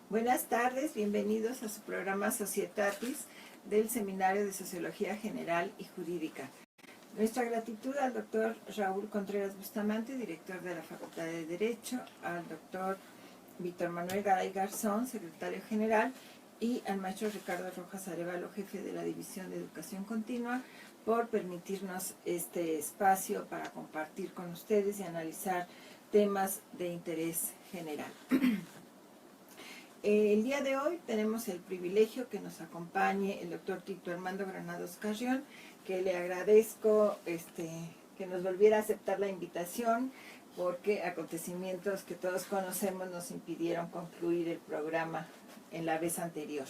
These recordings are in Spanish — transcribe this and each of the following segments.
Buenas tardes, bienvenidos a su programa Societatis del Seminario de Sociología General y Jurídica. Nuestra gratitud al doctor Raúl Contreras Bustamante, director de la Facultad de Derecho, al doctor Víctor Manuel Garay Garzón, secretario general, y al maestro Ricardo Rojas Arévalo, jefe de la División de Educación Continua, por permitirnos este espacio para compartir con ustedes y analizar temas de interés general. El día de hoy tenemos el privilegio que nos acompañe el doctor Tito Armando Granados Carrión, que le agradezco que nos volviera a aceptar la invitación, porque acontecimientos que todos conocemos nos impidieron concluir el programa en la vez anterior.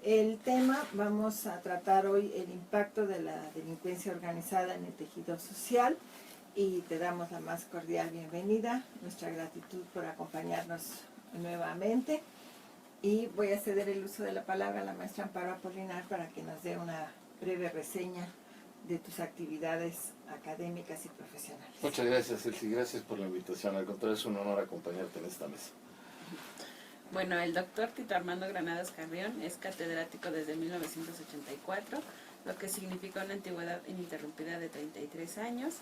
El tema, vamos a tratar hoy el impacto de la delincuencia organizada en el tejido social, y te damos la más cordial bienvenida, nuestra gratitud por acompañarnos nuevamente. Y voy a ceder el uso de la palabra a la maestra Amparo Apolinar para que nos dé una breve reseña de tus actividades académicas y profesionales. Muchas gracias, Elsie, gracias por la invitación. Al contrario, es un honor acompañarte en esta mesa. Bueno, el doctor Tito Armando Granados Carrión es catedrático desde 1984, lo que significa una antigüedad ininterrumpida de 33 años.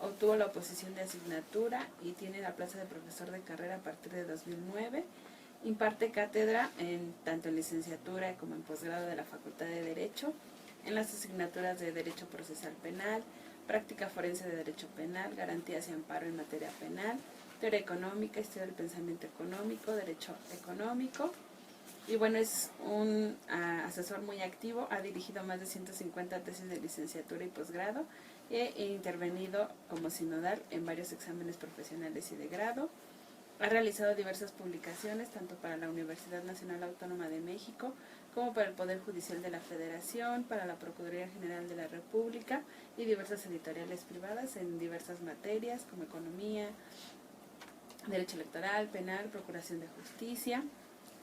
Obtuvo la oposición de asignatura y tiene la plaza de profesor de carrera a partir de 2009. Imparte cátedra tanto en licenciatura como en posgrado de la Facultad de Derecho, en las asignaturas de Derecho Procesal Penal, Práctica Forense de Derecho Penal, Garantías y Amparo en Materia Penal, Teoría Económica, Estudio del Pensamiento Económico, Derecho Económico. Y bueno, es un asesor muy activo, ha dirigido más de 150 tesis de licenciatura y posgrado, e intervenido como sinodal en varios exámenes profesionales y de grado. Ha realizado diversas publicaciones, tanto para la Universidad Nacional Autónoma de México, como para el Poder Judicial de la Federación, para la Procuraduría General de la República y diversas editoriales privadas en diversas materias, como economía, derecho electoral, penal, procuración de justicia.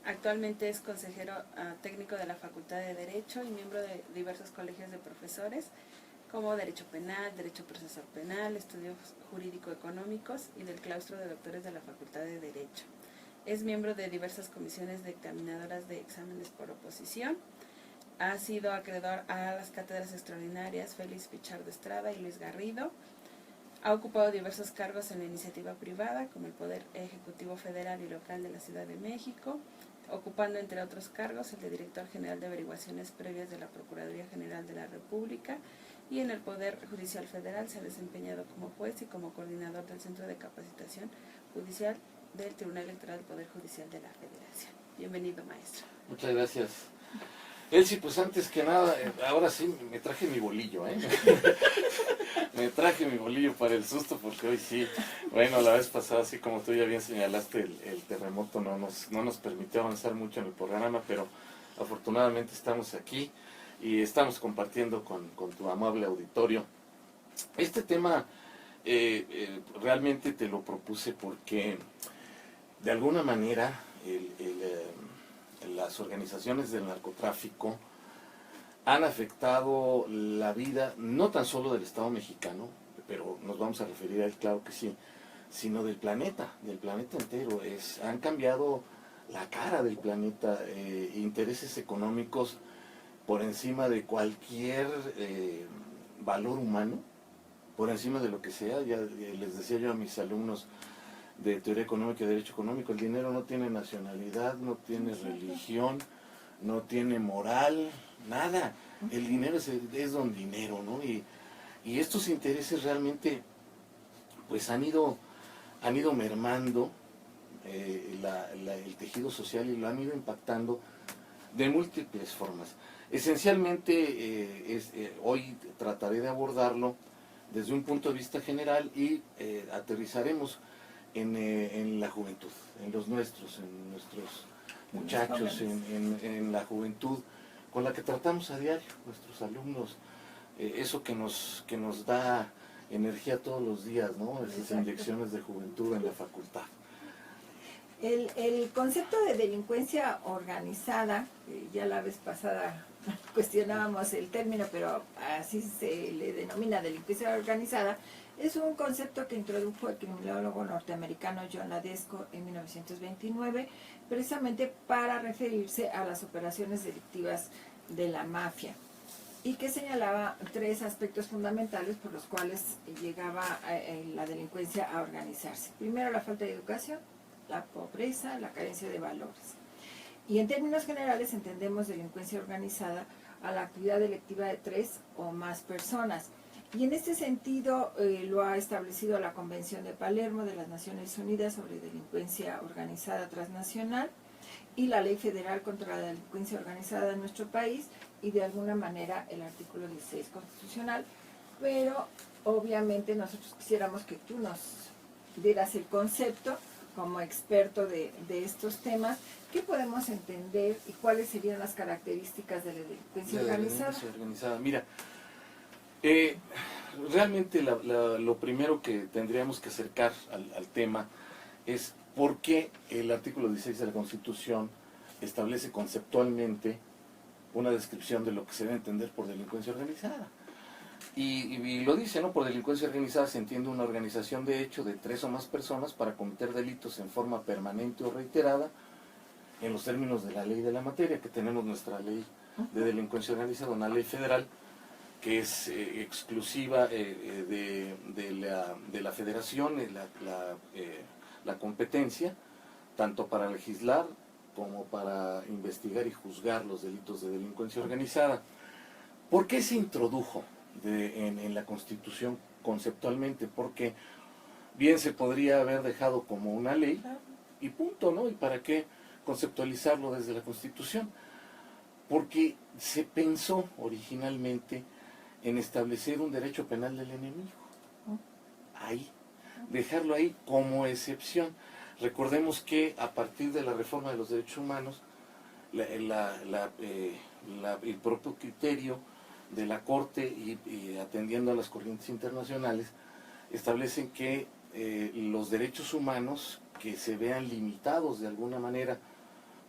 Actualmente es consejero técnico de la Facultad de Derecho y miembro de diversos colegios de profesores, como Derecho Penal, Derecho Procesal Penal, Estudios Jurídico-Económicos y del Claustro de Doctores de la Facultad de Derecho. Es miembro de diversas comisiones dictaminadoras de exámenes por oposición. Ha sido acreedor a las cátedras extraordinarias Félix Pichardo Estrada y Luis Garrido. Ha ocupado diversos cargos en la iniciativa privada, como el Poder Ejecutivo Federal y Local de la Ciudad de México, ocupando entre otros cargos el de Director General de Averiguaciones Previas de la Procuraduría General de la República, y en el Poder Judicial Federal se ha desempeñado como juez y como coordinador del Centro de Capacitación Judicial del Tribunal Electoral del Poder Judicial de la Federación. Bienvenido, maestro. Muchas gracias. Elsie, pues antes que nada, ahora sí me traje mi bolillo, me traje mi bolillo para el susto, porque hoy sí, bueno, la vez pasada, así como tú ya bien señalaste, el terremoto no nos permitió avanzar mucho en el programa, pero afortunadamente estamos aquí y estamos compartiendo con tu amable auditorio. Este tema realmente te lo propuse porque de alguna manera las organizaciones del narcotráfico han afectado la vida no tan solo del Estado mexicano, pero nos vamos a referir a él, claro que sí, sino del planeta entero. Han cambiado la cara del planeta, intereses económicos por encima de cualquier valor humano, por encima de lo que sea. Ya les decía yo a mis alumnos de Teoría Económica y Derecho Económico, el dinero no tiene nacionalidad, no tiene religión, no tiene moral, nada. El dinero es don dinero, ¿no? Y estos intereses realmente pues han ido mermando el tejido social y lo han ido impactando de múltiples formas. Esencialmente, hoy trataré de abordarlo desde un punto de vista general y aterrizaremos en la juventud, en nuestros muchachos, en la juventud con la que tratamos a diario, nuestros alumnos, eso que nos da energía todos los días, ¿no? Esas Exacto. inyecciones de juventud en la facultad. El concepto de delincuencia organizada, ya la vez pasada cuestionábamos el término, pero así se le denomina delincuencia organizada, es un concepto que introdujo el criminólogo norteamericano John Ladesco en 1929, precisamente para referirse a las operaciones delictivas de la mafia, y que señalaba 3 aspectos fundamentales por los cuales llegaba la delincuencia a organizarse. Primero, la falta de educación, la pobreza, la carencia de valores. Y en términos generales entendemos delincuencia organizada a la actividad delictiva de 3 o más personas. Y en este sentido lo ha establecido la Convención de Palermo de las Naciones Unidas sobre delincuencia organizada transnacional y la Ley Federal contra la Delincuencia Organizada en nuestro país, y de alguna manera el artículo 16 constitucional. Pero obviamente nosotros quisiéramos que tú nos dieras el concepto como experto de estos temas. ¿Qué podemos entender y cuáles serían las características de la delincuencia organizada? Mira, realmente lo primero que tendríamos que acercar al tema es por qué el artículo 16 de la Constitución establece conceptualmente una descripción de lo que se debe entender por delincuencia organizada. Y lo dice, ¿no? Por delincuencia organizada se entiende una organización de hecho de 3 o más personas para cometer delitos en forma permanente o reiterada en los términos de la ley de la materia, que tenemos nuestra ley de delincuencia organizada, una ley federal que es exclusiva de la federación, la competencia, tanto para legislar como para investigar y juzgar los delitos de delincuencia organizada. ¿Por qué se introdujo en la Constitución conceptualmente? Porque bien se podría haber dejado como una ley y punto, ¿no? ¿Y para qué conceptualizarlo desde la Constitución? Porque se pensó originalmente en establecer un derecho penal del enemigo. Ahí, dejarlo ahí como excepción. Recordemos que a partir de la reforma de los derechos humanos, el propio criterio de la Corte y atendiendo a las corrientes internacionales, establecen que los derechos humanos que se vean limitados de alguna manera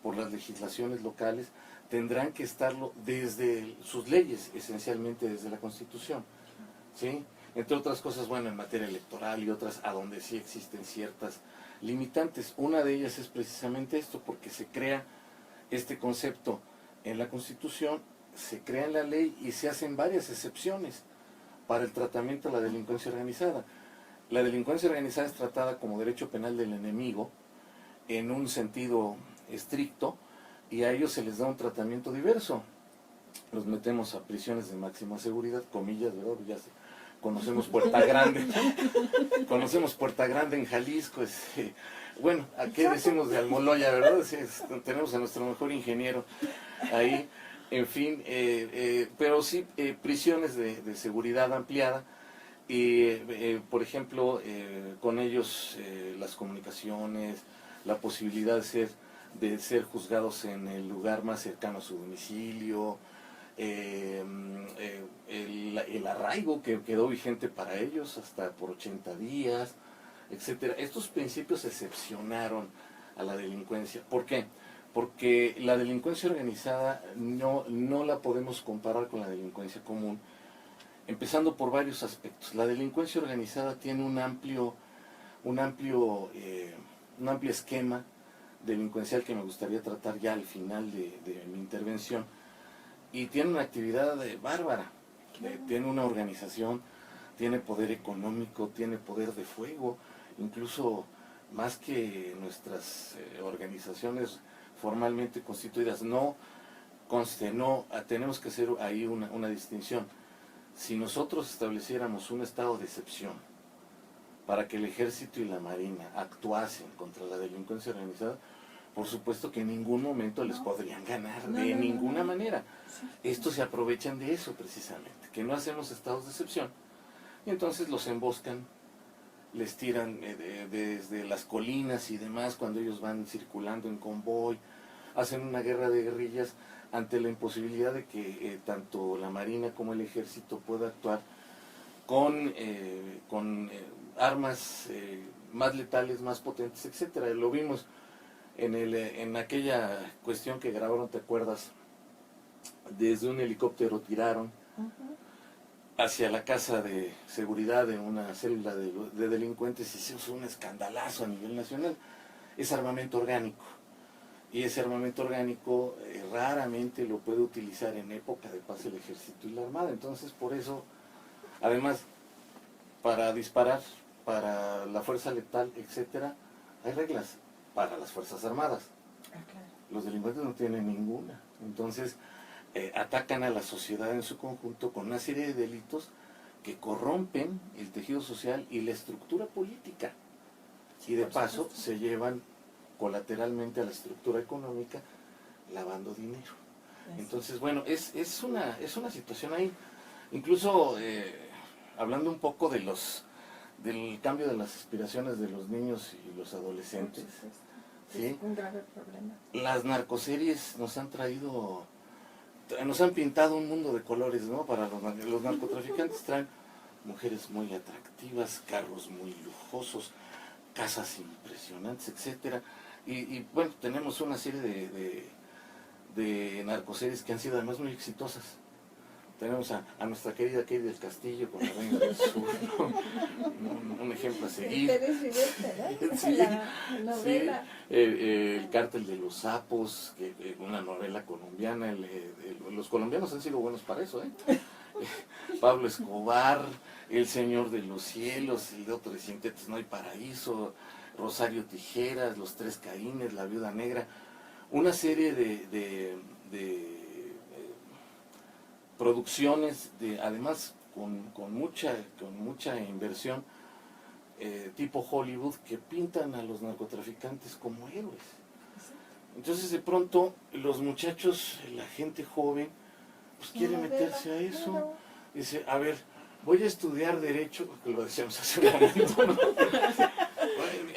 por las legislaciones locales tendrán que estarlo desde sus leyes, esencialmente desde la Constitución, ¿sí? Entre otras cosas, bueno, en materia electoral y otras a donde sí existen ciertas limitantes. Una de ellas es precisamente esto, porque se crea este concepto en la Constitución, se crea en la ley y se hacen varias excepciones para el tratamiento de la delincuencia organizada. La delincuencia organizada es tratada como derecho penal del enemigo en un sentido estricto, y a ellos se les da un tratamiento diverso. Los metemos a prisiones de máxima seguridad, comillas, ¿verdad? Ya sé. Conocemos Puerta Grande, conocemos Puerta Grande en Jalisco, bueno, ¿a qué decimos de Almoloya, verdad? Tenemos a nuestro mejor ingeniero ahí, en fin, pero sí, prisiones de seguridad ampliada, y por ejemplo, con ellos las comunicaciones, la posibilidad de ser juzgados en el lugar más cercano a su domicilio, el arraigo que quedó vigente para ellos hasta por 80 días, etcétera. Estos principios excepcionaron a la delincuencia. ¿Por qué? Porque la delincuencia organizada no la podemos comparar con la delincuencia común, empezando por varios aspectos. La delincuencia organizada tiene un amplio esquema delincuencial que me gustaría tratar ya al final de mi intervención, y tiene una actividad bárbara, tiene una organización, tiene poder económico, tiene poder de fuego, incluso más que nuestras organizaciones formalmente constituidas. Tenemos que hacer ahí una distinción. Si nosotros estableciéramos un estado de excepción para que el Ejército y la Marina actuasen contra la delincuencia organizada, por supuesto que en ningún momento les podrían ganar, de ninguna manera. Estos se aprovechan de eso precisamente, que no hacemos estados de excepción, y entonces los emboscan, les tiran desde las colinas y demás cuando ellos van circulando en convoy, hacen una guerra de guerrillas ante la imposibilidad de que tanto la Marina como el Ejército pueda actuar con armas más letales, más potentes, etcétera. Lo vimos en aquella cuestión que grabaron, ¿te acuerdas? Desde un helicóptero tiraron hacia la casa de seguridad de una célula de delincuentes y se hizo un escandalazo a nivel nacional. Es armamento orgánico. Y ese armamento orgánico raramente lo puede utilizar en época de paz el ejército y la armada. Entonces, por eso, además, para disparar, para la fuerza letal, etcétera, hay reglas para las fuerzas armadas. Claro. Los delincuentes no tienen ninguna. Entonces, atacan a la sociedad en su conjunto con una serie de delitos que corrompen el tejido social y la estructura política. Y de paso se llevan colateralmente a la estructura económica lavando dinero. Entonces, bueno, es una situación ahí. Incluso hablando un poco del cambio de las aspiraciones de los niños y los adolescentes, ¿sí? Es un grave problema. Las narcoseries nos han pintado un mundo de colores, ¿no? Para los narcotraficantes traen mujeres muy atractivas, carros muy lujosos, casas impresionantes, etcétera. Y bueno, tenemos una serie de narcoseries que han sido además muy exitosas. Tenemos a nuestra querida Katie del Castillo con La Reina del Sur, ¿no? Un ejemplo a seguir. Sí, la novela. Sí, el Cártel de los Sapos, una novela colombiana. Los colombianos han sido buenos para eso, ¿eh? Pablo Escobar, El Señor de los Cielos, El de otros Sintetes No hay Paraíso, Rosario Tijeras, Los Tres Caínes, La Viuda Negra. Una serie de producciones, además con mucha inversión, tipo Hollywood, que pintan a los narcotraficantes como héroes. Entonces de pronto los muchachos, la gente joven, pues quiere meterse a eso. Claro. Dice, a ver, voy a estudiar Derecho, porque lo decíamos hace un momento, ¿no?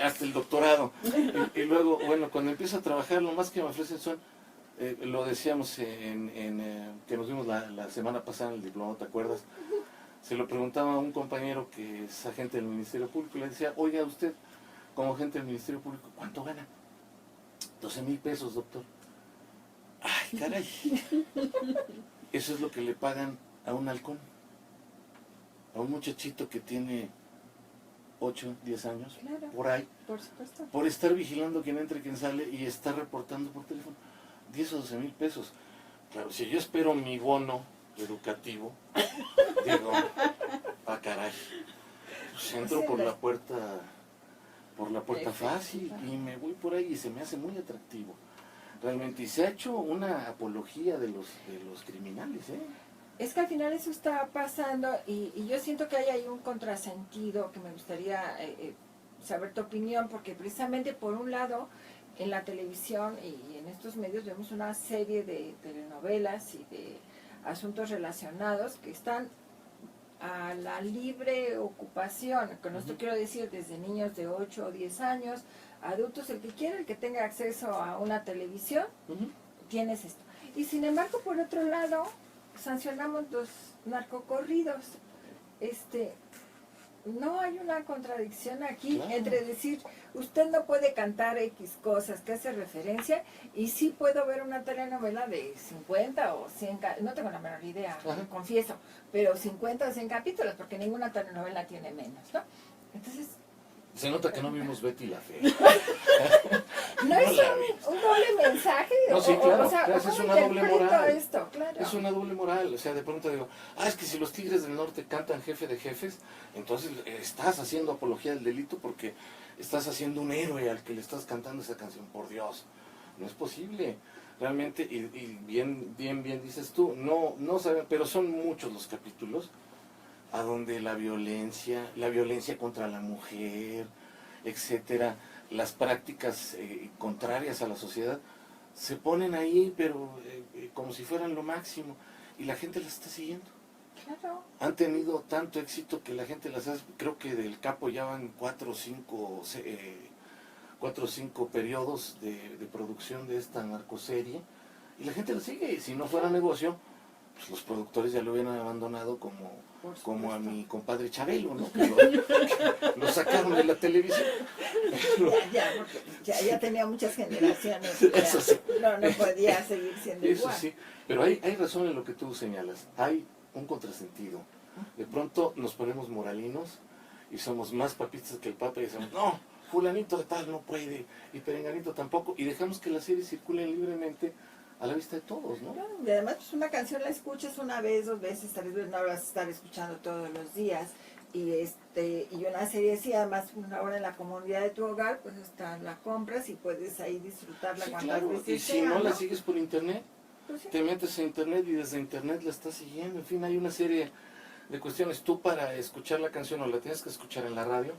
Hasta el doctorado. Y luego, bueno, cuando empiezo a trabajar, lo más que me ofrecen son, lo decíamos que nos vimos la semana pasada en el diploma, ¿te acuerdas? Se lo preguntaba a un compañero que es agente del Ministerio Público y le decía, oiga, usted, como agente del Ministerio Público, ¿cuánto gana? 12,000 pesos, doctor. Ay, caray. Eso es lo que le pagan a un halcón, a un muchachito que tiene 8, 10 años, Claro, por ahí, por supuesto. por estar vigilando quién entra y quién sale y estar reportando por teléfono. 10 o 12,000 pesos. Claro, si yo espero mi bono educativo, digo, caray, pues entro por la puerta fácil y me voy por ahí y se me hace muy atractivo. Realmente, y se ha hecho una apología de los criminales, ¿eh? Es que al final eso está pasando y yo siento que hay ahí un contrasentido que me gustaría saber tu opinión, porque precisamente por un lado en la televisión y en estos medios vemos una serie de telenovelas y de asuntos relacionados que están a la libre ocupación. Con esto quiero decir desde niños de 8 o 10 años, adultos, el que quiera, el que tenga acceso a una televisión, tienes esto. Y sin embargo, por otro lado, sancionamos los narcocorridos. No hay una contradicción aquí entre decir, usted no puede cantar X cosas que hace referencia, y sí puedo ver una telenovela de 50 o 100, no tengo la menor idea, confieso, pero 50 o 100 capítulos, porque ninguna telenovela tiene menos, ¿no? Entonces, se nota que no vimos Betty la Fea. ¿no es un doble mensaje? No, sí, claro, o sea, claro, es una doble moral. Esto? Claro. Es una doble moral, o sea, de pronto digo, es que si los Tigres del Norte cantan Jefe de Jefes, entonces estás haciendo apología del delito porque estás haciendo un héroe al que le estás cantando esa canción, por Dios. No es posible, realmente, y bien dices tú, no saben, pero son muchos los capítulos a donde la violencia contra la mujer, etcétera, las prácticas contrarias a la sociedad, se ponen ahí, pero como si fueran lo máximo, y la gente las está siguiendo. Claro. Han tenido tanto éxito que la gente las hace, creo que del Capo ya van 4 o 5 periodos de producción de esta narcoserie, y la gente la sigue, y si no fuera negocio, pues los productores ya lo hubieran abandonado como a mi compadre Chabelo, ¿no? Que lo sacaron de la televisión. Porque ya tenía muchas generaciones. Eso sí. No podía seguir siendo Eso igual. sí, pero hay razón en lo que tú señalas. Hay un contrasentido. De pronto nos ponemos moralinos y somos más papistas que el Papa y decimos, no, fulanito de tal no puede y perenganito tampoco, y dejamos que la serie circule libremente a la vista de todos, ¿no? Claro, y además pues una canción la escuchas una vez, 2 veces, 3 veces, no la vas a estar escuchando todos los días. Y una serie así, además una hora en la comodidad de tu hogar, pues hasta la compras y puedes ahí disfrutarla Sí, cuantas claro, veces y si sea, no la sigues por internet, Pues sí. te metes a internet y desde internet la estás siguiendo. En fin, hay una serie de cuestiones. Tú para escuchar la canción o la tienes que escuchar en la radio,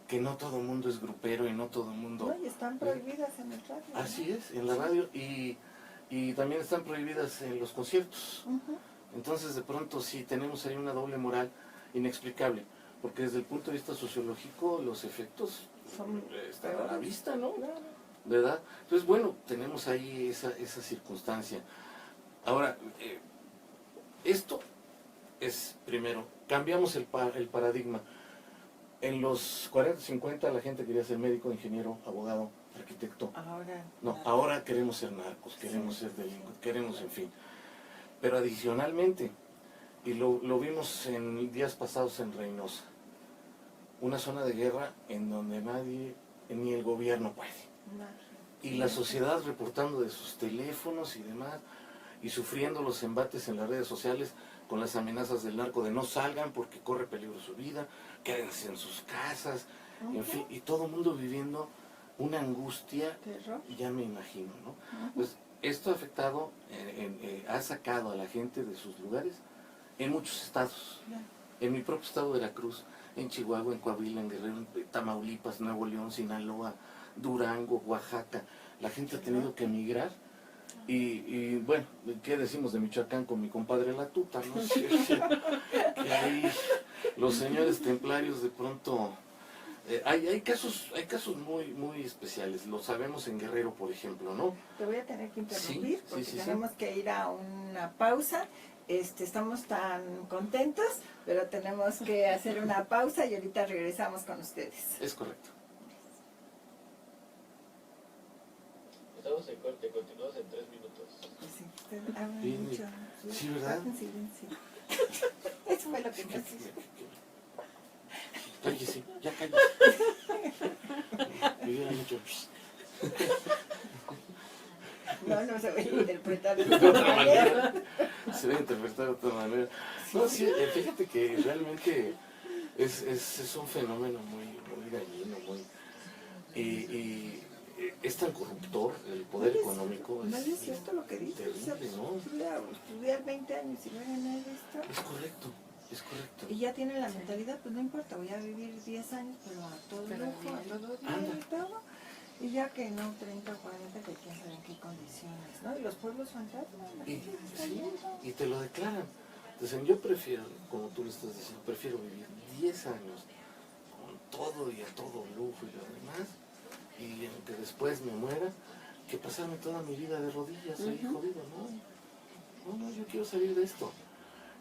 que no todo el mundo es grupero y no todo el mundo... No, y están prohibidas en el radio. Así es, en la radio y también están prohibidas en los conciertos. Ujú. Entonces de pronto sí tenemos ahí una doble moral inexplicable, porque desde el punto de vista sociológico los efectos Son están a la peores. vista, ¿no? Claro. ¿Verdad? Entonces bueno, tenemos ahí esa circunstancia. Ahora, esto es, primero, cambiamos el paradigma. En los 40, 50 la gente quería ser médico, ingeniero, abogado, arquitecto. Ahora. No, ahora queremos ser narcos, queremos ser delincuentes, queremos, en fin. Pero adicionalmente, y lo vimos en días pasados en Reynosa, una zona de guerra en donde nadie, ni el gobierno puede. Y la sociedad reportando de sus teléfonos y demás, y sufriendo los embates en las redes sociales con las amenazas del narco de no salgan porque corre peligro su vida, quédense en sus casas, en fin, y todo el mundo viviendo una angustia, Terror. ya me imagino, ¿no? Pues esto ha afectado, ha sacado a la gente de sus lugares en muchos estados, en mi propio estado de Veracruz, en Chihuahua, en Coahuila, en Guerrero, en Tamaulipas, Nuevo León, Sinaloa, Durango, Oaxaca. La gente ha tenido que emigrar. Y bueno, ¿qué decimos de Michoacán con mi compadre La Tuta, no? Que ahí los señores templarios de pronto... hay casos muy especiales, lo sabemos en Guerrero, por ejemplo, ¿no? Te voy a tener que interrumpir Sí, porque sí, tenemos que ir a una pausa. Estamos tan contentos, pero tenemos que hacer una pausa y ahorita regresamos con ustedes. Es correcto. Estamos en corte, continuamos en 3 minutos. Pues sí, usted habla Bien, mucho. sí, ¿verdad? Guarden silencio. Eso fue lo que nos hizo. Cállese, ya cállese. Me hubiera dicho, No se va a interpretar de de otra otra manera. manera. Se debe interpretar de otra manera. No, sí, fíjate que realmente es un fenómeno muy dañino, y es tan corruptor el poder económico. No es cierto lo que dices. Terrible, ¿no? Estudiar 20 años y no ganar esto. Es correcto, es correcto. Y ya tiene la mentalidad, pues no importa, voy a vivir 10 años, pero a todo Pero lujo, a bien. todo bien Anda. y todo. Y ya que no, 30 o 40, que quién sabe en qué condiciones, ¿no? Y los pueblos fantasmas, la Y, gente se está sí, yendo. y te lo declaran. Dicen, yo prefiero, como tú lo estás diciendo, prefiero vivir 10 años con todo y a todo lujo y lo demás, y aunque después me muera, que pasarme toda mi vida de rodillas ahí jodido, no, yo quiero salir de esto.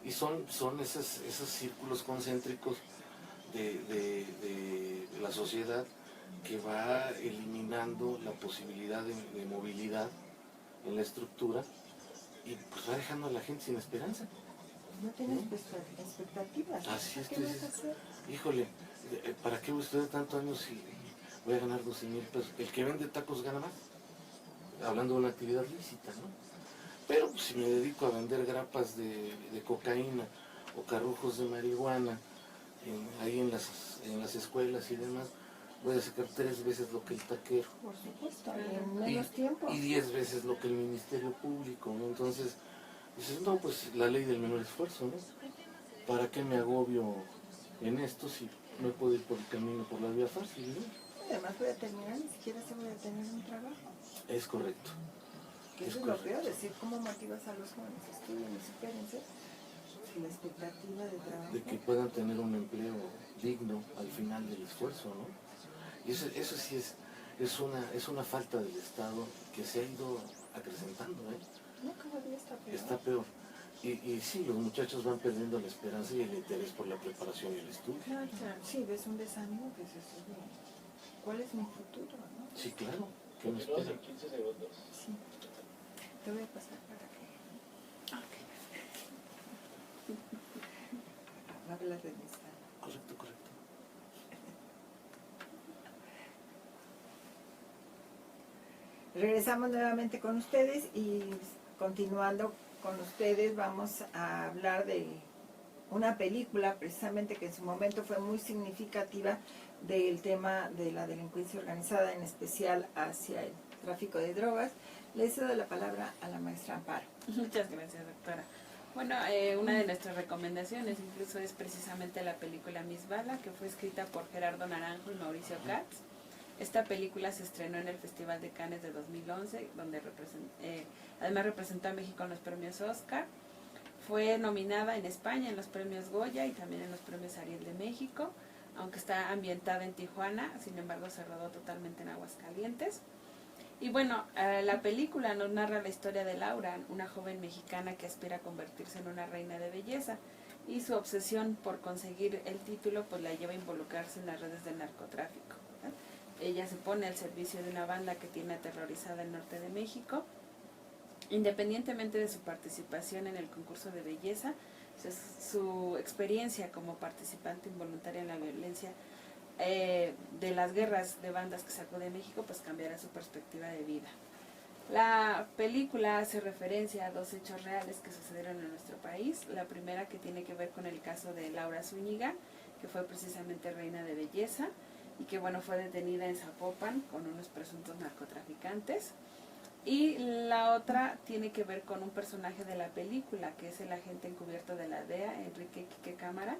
Y son esos círculos concéntricos de la sociedad que va eliminando la posibilidad de movilidad en la estructura y pues va dejando a la gente sin esperanza. No tienes expectativas. Así es, ¿Qué tú vas a dices, hacer? híjole, ¿para qué voy a estudiar tantos años si voy a ganar 12,000 pesos? El que vende tacos gana más, hablando de una actividad lícita, ¿no? Pero pues, si me dedico a vender grapas de cocaína o carrujos de marihuana ahí en las escuelas y demás, voy a sacar 3 veces lo que el taquero. Por supuesto, y en menos tiempo. Y 10 veces lo que el Ministerio Público, ¿no? Entonces, dices, no, pues la ley del menor esfuerzo, ¿no? ¿Para qué me agobio en esto si no puedo ir por el camino, por la vía fácil, ¿no? Además voy a terminar, ni siquiera se voy a tener un trabajo. Es correcto. Que Es eso es lo correcto. peor, decir cómo motivas a los jóvenes, estudien y supérense. Si la expectativa de trabajo. De que puedan tener un empleo digno al final del esfuerzo, ¿no? Y eso sí es una falta del Estado que se ha ido acrecentando, ¿eh? No, cada día está peor. Está peor. Y sí, los muchachos van perdiendo la esperanza y el interés por la preparación y el estudio. Claro, sí, ves un desánimo que se sube. ¿Cuál es mi futuro, no? Sí, claro. ¿Qué me Continúas espera? en 15 segundos. Sí. Te voy a pasar para que... Hablar de mis Correcto, correcto. Regresamos nuevamente con ustedes y continuando con ustedes vamos a hablar de una película precisamente que en su momento fue muy significativa del tema de la delincuencia organizada, en especial hacia el tráfico de drogas. Le cedo la palabra a la maestra Amparo. Muchas gracias, doctora. Bueno, una de nuestras recomendaciones incluso es precisamente la película Miss Bala, que fue escrita por Gerardo Naranjo y Mauricio Katz. Esta película se estrenó en el Festival de Cannes de 2011, donde además representó a México en los premios Oscar. Fue nominada en España en los premios Goya y también en los premios Ariel de México, aunque está ambientada en Tijuana, sin embargo se rodó totalmente en Aguascalientes. Y bueno, la película nos narra la historia de Laura, una joven mexicana que aspira a convertirse en una reina de belleza, y su obsesión por conseguir el título pues la lleva a involucrarse en las redes del narcotráfico, ¿verdad? Ella se pone al servicio de una banda que tiene aterrorizada el norte de México. Independientemente de su participación en el concurso de belleza, su experiencia como participante involuntaria en la violencia de las guerras de bandas que sacó de México, pues cambiará su perspectiva de vida. La película hace referencia a dos hechos reales que sucedieron en nuestro país. La primera, que tiene que ver con el caso de Laura Zúñiga, que fue precisamente reina de belleza y que bueno, fue detenida en Zapopan con unos presuntos narcotraficantes. Y la otra tiene que ver con un personaje de la película, que es el agente encubierto de la DEA, Enrique Quique Cámara,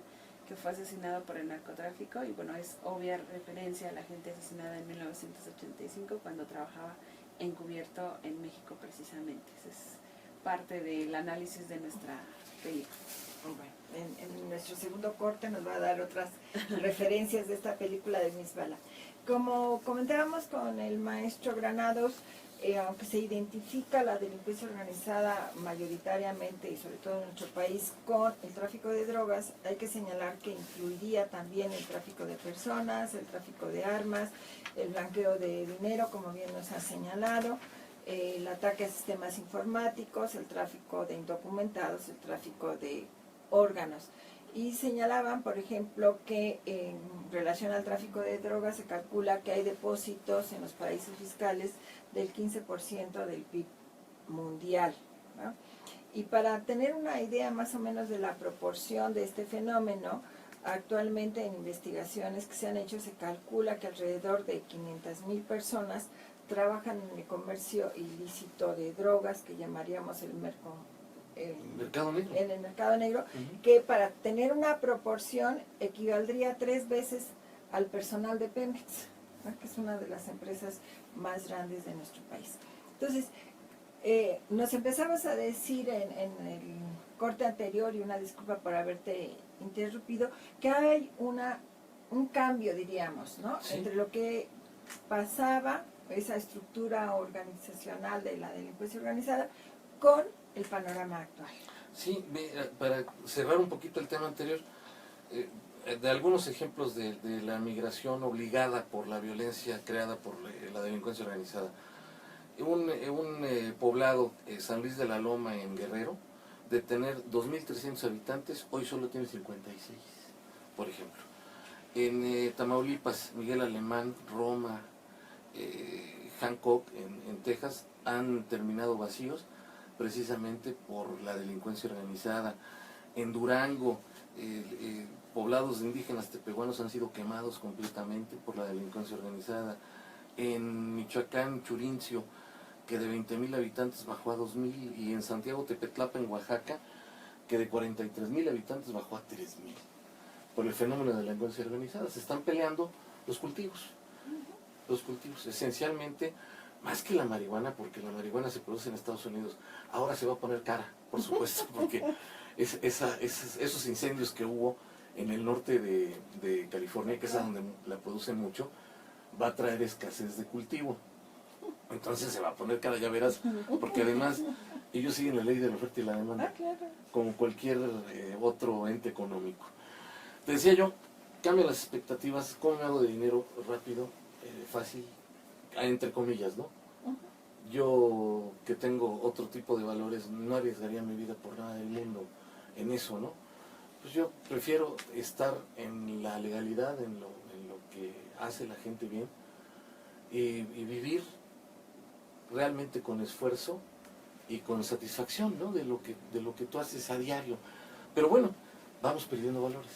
que fue asesinado por el narcotráfico. Y bueno, es obvia referencia a la gente asesinada en 1985 cuando trabajaba encubierto en México precisamente. Ese es parte del análisis de nuestra película. Bueno, en nuestro segundo corte nos va a dar otras referencias de esta película de Miss Bala. Como comentábamos con el maestro Granados, aunque se identifica la delincuencia organizada mayoritariamente y sobre todo en nuestro país con el tráfico de drogas, hay que señalar que incluiría también el tráfico de personas, el tráfico de armas, el blanqueo de dinero, como bien nos ha señalado, el ataque a sistemas informáticos, el tráfico de indocumentados, el tráfico de órganos. Y señalaban, por ejemplo, que en relación al tráfico de drogas se calcula que hay depósitos en los paraísos fiscales del 15% del PIB mundial, ¿no? Y para tener una idea más o menos de la proporción de este fenómeno, actualmente en investigaciones que se han hecho se calcula que alrededor de 500,000 personas trabajan en el comercio ilícito de drogas, que llamaríamos el Mercado negro. en el mercado negro, que para tener una proporción equivaldría 3 veces al personal de Pemex, ¿no? Que es una de las empresas más grandes de nuestro país. Entonces, nos empezamos a decir en el corte anterior, y una disculpa por haberte interrumpido, que hay un cambio, diríamos, ¿no? Sí. Entre lo que pasaba, esa estructura organizacional de la delincuencia organizada, con el panorama actual. Sí, para cerrar un poquito el tema anterior, de algunos ejemplos de la migración obligada por la violencia creada por la delincuencia organizada. Un poblado, San Luis de la Loma en Guerrero, de tener 2.300 habitantes, hoy solo tiene 56, por ejemplo. En Tamaulipas, Miguel Alemán, Roma, Hancock, en Texas, han terminado vacíos precisamente por la delincuencia organizada. En Durango, poblados de indígenas tepehuanos han sido quemados completamente por la delincuencia organizada. En Michoacán, Churincio, que de 20,000 habitantes bajó a 2,000, y en Santiago Tepetlapa, en Oaxaca, que de 43,000 habitantes bajó a 3,000, por el fenómeno de la delincuencia organizada. Se están peleando los cultivos. Los cultivos, esencialmente, más que la marihuana, porque la marihuana se produce en Estados Unidos. Ahora se va a poner cara, por supuesto, porque esos incendios que hubo en el norte de California, que es a donde la producen mucho, va a traer escasez de cultivo. Entonces se va a poner cara, ya verás, porque además Ellos siguen la ley de la oferta y la demanda, Claro. como cualquier otro ente económico. Te decía yo, cambia las expectativas, ¿cómo me hago de dinero rápido, fácil, entre comillas, ¿no? Yo, que tengo otro tipo de valores, no arriesgaría mi vida por nada del mundo en eso, ¿no? Pues yo prefiero estar en la legalidad, en lo que hace la gente bien, y vivir realmente con esfuerzo y con satisfacción, ¿no? De lo que tú haces a diario. Pero bueno, vamos perdiendo valores.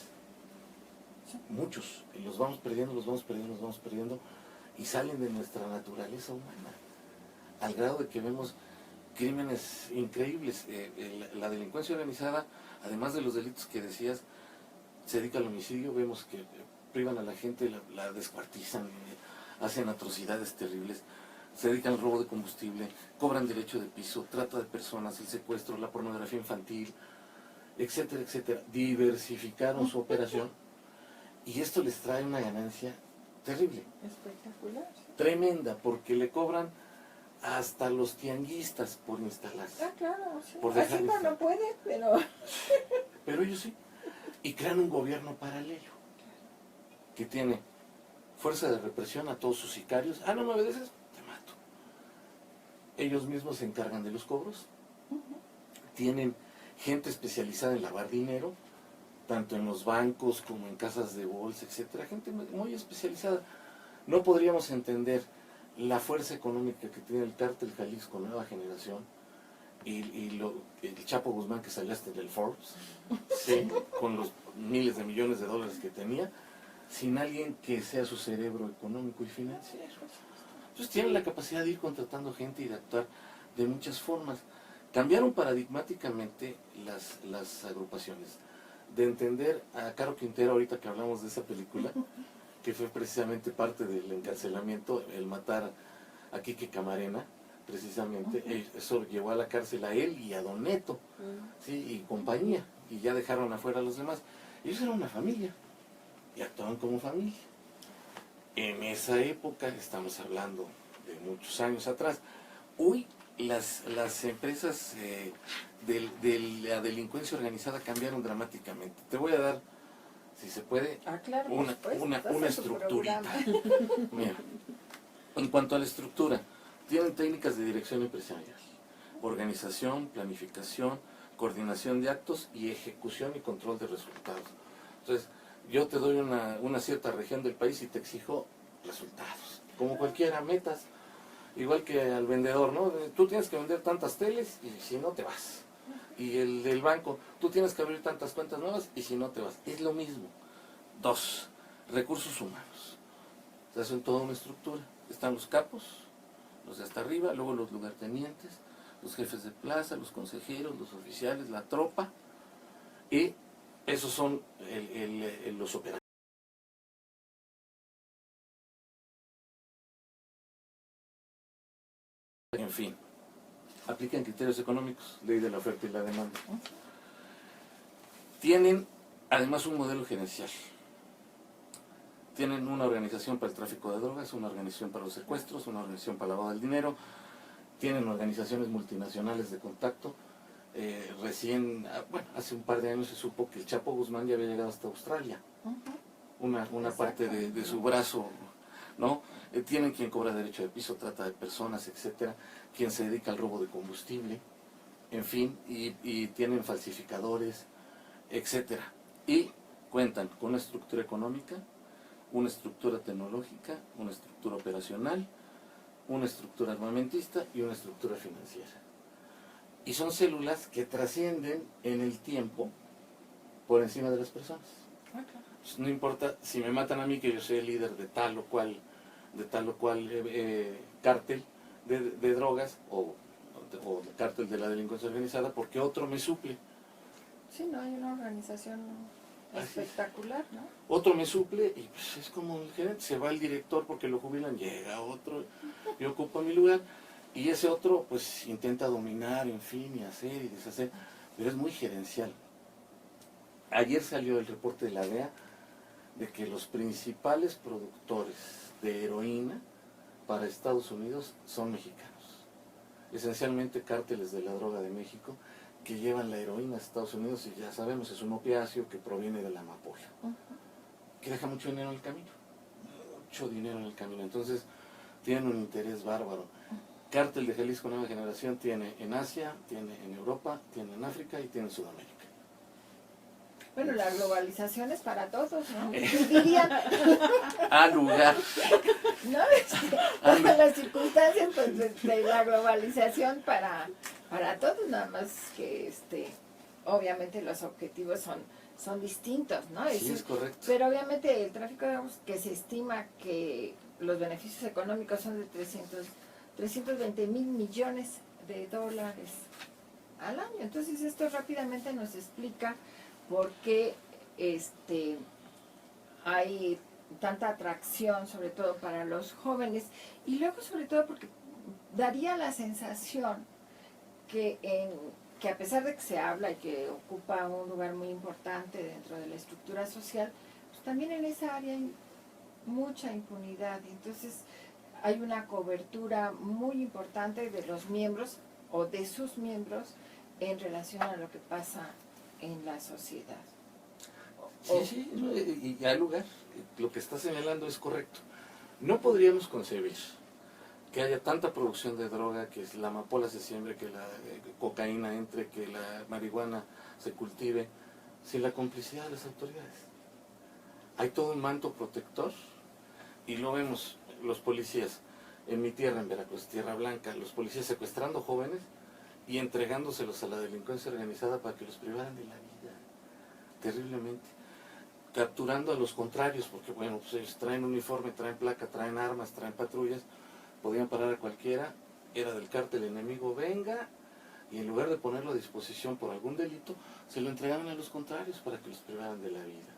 Muchos. Y los vamos perdiendo, y salen de nuestra naturaleza humana. Al grado de que vemos crímenes increíbles. La delincuencia organizada, además de los delitos que decías, se dedica al homicidio. Vemos que privan a la gente, la descuartizan, hacen atrocidades terribles. Se dedican al robo de combustible, cobran derecho de piso, trata de personas, el secuestro, la pornografía infantil, etcétera, etcétera. Diversificaron su operación y esto les trae una ganancia terrible. Espectacular. Sí. Tremenda, porque le cobran hasta los tianguistas por instalarse. Claro, sí. Por dejar Hacienda de- no puede, pero... Pero ellos sí. Y crean un gobierno paralelo que tiene fuerza de represión a todos sus sicarios. Ah, no me obedeces, te mato. Ellos mismos se encargan de los cobros. Tienen gente especializada en lavar dinero, tanto en los bancos como en casas de bolsa, etcétera. Gente muy especializada. No podríamos entender la fuerza económica que tiene el cártel Jalisco Nueva Generación el Chapo Guzmán, que salió hasta en el Forbes, ¿sí? Con los miles de millones de dólares que tenía, sin alguien que sea su cerebro económico y financiero. Entonces tienen la capacidad de ir contratando gente y de actuar de muchas formas. Cambiaron paradigmáticamente las agrupaciones. De entender a Caro Quintero, ahorita que hablamos de esa película, que fue precisamente parte del encarcelamiento, el matar a Quique Camarena, precisamente, eso llevó a la cárcel a él y a Don Neto, ¿sí? Y compañía, y ya dejaron afuera a los demás. Ellos eran una familia, y actuaban como familia. En esa época, estamos hablando de muchos años atrás, hoy las empresas de la delincuencia organizada cambiaron dramáticamente. Te voy a dar, si se puede, claro, una estructurita. Mira, en cuanto a la estructura, tienen técnicas de dirección empresarial, organización, planificación, coordinación de actos y ejecución y control de resultados. Entonces, yo te doy una cierta región del país y te exijo resultados, como cualquiera, metas, igual que al vendedor, ¿no? Tú tienes que vender tantas teles y si no te vas. Y el del banco, tú tienes que abrir tantas cuentas nuevas y si no te vas. Es lo mismo. 2, recursos humanos. Se hacen toda una estructura. Están los capos, los de hasta arriba, luego los lugartenientes, los jefes de plaza, los consejeros, los oficiales, la tropa, y esos son los operarios. En fin, aplican criterios económicos, ley de la oferta y la demanda. Tienen además un modelo gerencial. Tienen una organización para el tráfico de drogas, una organización para los secuestros, una organización para el lavado del dinero. Tienen organizaciones multinacionales de contacto. Hace un par de años se supo que el Chapo Guzmán ya había llegado hasta Australia. Una parte de su brazo, ¿no? Tienen quien cobra derecho de piso, trata de personas, etcétera. Quien se dedica al robo de combustible, en fin, y tienen falsificadores, etcétera. Y cuentan con una estructura económica, una estructura tecnológica, una estructura operacional, una estructura armamentista y una estructura financiera. Y son células que trascienden en el tiempo por encima de las personas. Pues no importa si me matan a mí, que yo soy el líder de tal o cual cártel de drogas o cártel de la delincuencia organizada, porque otro me suple. Sí, no, hay una organización espectacular, ¿no? Otro me suple y pues es como el gerente, se va el director porque lo jubilan, llega otro y ocupa mi lugar, y ese otro pues intenta dominar, en fin, y hacer y deshacer, pero es muy gerencial. Ayer salió el reporte de la DEA de que los principales productores de heroína para Estados Unidos son mexicanos. esencialmente cárteles de la droga de México, que llevan la heroína a Estados Unidos, y ya sabemos, es un opiáceo que proviene de la amapola, que deja mucho dinero en el camino, mucho dinero en el camino. Entonces tienen un interés bárbaro. Cártel de Jalisco Nueva Generación tiene en Asia, tiene en Europa, tiene en África y tiene en Sudamérica. Bueno, la globalización es para todos, ¿no? Dirían, A lugar. ¿no? Todas las circunstancias pues, de la globalización para todos, nada más que obviamente los objetivos son distintos, ¿no? Sí, es correcto. Pero obviamente el tráfico, digamos, que se estima que los beneficios económicos son de 320,000 millones de dólares al año. Entonces esto rápidamente nos explica por qué hay tanta atracción, sobre todo para los jóvenes, y luego sobre todo porque daría la sensación que a pesar de que se habla y que ocupa un lugar muy importante dentro de la estructura social, pues también en esa área hay mucha impunidad, y entonces hay una cobertura muy importante de los miembros o de sus miembros en relación a lo que pasa en la sociedad. Sí, y al lugar, lo que está señalando es correcto. No podríamos concebir que haya tanta producción de droga, que la amapola se siembre, que la cocaína entre, que la marihuana se cultive, sin la complicidad de las autoridades. Hay todo un manto protector, y lo vemos, los policías, en mi tierra, en Veracruz, Tierra Blanca, los policías secuestrando jóvenes y entregándoselos a la delincuencia organizada para que los privaran de la vida, terriblemente. Capturando a los contrarios, porque bueno, pues ellos traen uniforme, traen placa, traen armas, traen patrullas, podían parar a cualquiera, era del cártel enemigo, venga, y en lugar de ponerlo a disposición por algún delito, se lo entregaban a los contrarios para que los privaran de la vida.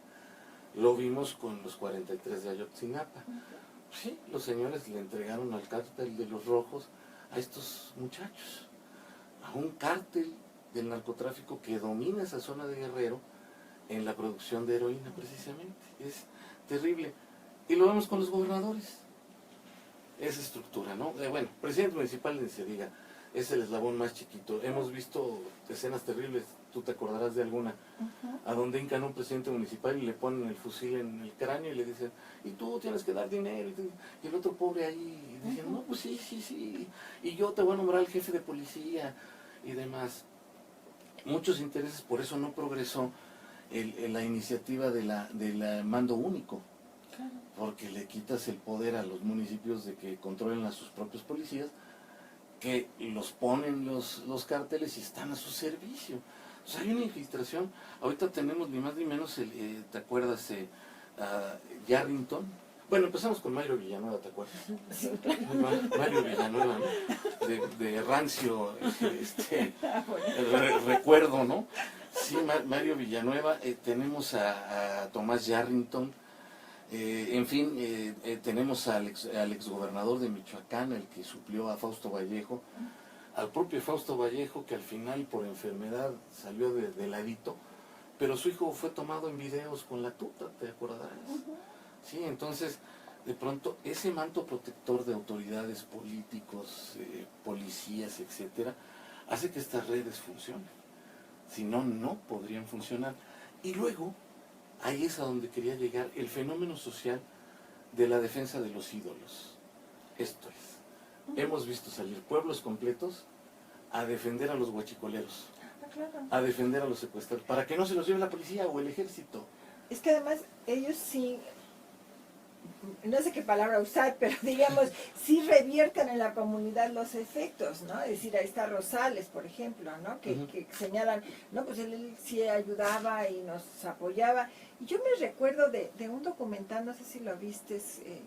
Lo vimos con los 43 de Ayotzinapa. Sí, los señores le entregaron al cártel de los Rojos a estos muchachos, a un cártel del narcotráfico que domina esa zona de Guerrero en la producción de heroína, precisamente. Es terrible. Y lo vemos con los gobernadores. Esa estructura, ¿no? Bueno, presidente municipal ni se diga, es el eslabón más chiquito. Hemos visto escenas terribles, tú te acordarás de alguna, a donde hincan a un presidente municipal y le ponen el fusil en el cráneo y le dicen, y tú tienes que dar dinero, y el otro pobre ahí diciendo, no, pues sí, y yo te voy a nombrar al jefe de policía y demás. Muchos intereses, por eso no progresó la iniciativa de la mando único, porque le quitas el poder a los municipios de que controlen a sus propios policías, que los ponen los cárteles y están a su servicio. O sea, hay una infiltración. Ahorita tenemos ni más ni menos, ¿te acuerdas? Yarrington. Bueno, empezamos con Mario Villanueva, ¿te acuerdas? Sí, claro. Mario Villanueva, ¿no? De rancio recuerdo, ¿no? Sí, Mario Villanueva. Tenemos a Tomás Yarrington. En fin, tenemos al exgobernador de Michoacán, el que suplió a Fausto Vallejo, al propio Fausto Vallejo, que al final por enfermedad salió de ladito, pero su hijo fue tomado en videos con la tuta, ¿te acordarás? Sí, entonces, de pronto, ese manto protector de autoridades, políticos, policías, etcétera, hace que estas redes funcionen. Si no, no podrían funcionar. Y luego, ahí es a donde quería llegar, el fenómeno social de la defensa de los ídolos. Esto es, hemos visto salir pueblos completos a defender a los huachicoleros, a defender a los secuestrados, para que no se los lleve la policía o el ejército. Es que además ellos sí, no sé qué palabra usar, pero digamos, sí revierten en la comunidad los efectos, ¿no? Es decir, ahí está Rosales, por ejemplo, ¿no? Que señalan, no, pues él sí ayudaba y nos apoyaba. Y yo me recuerdo de un documental, no sé si lo viste,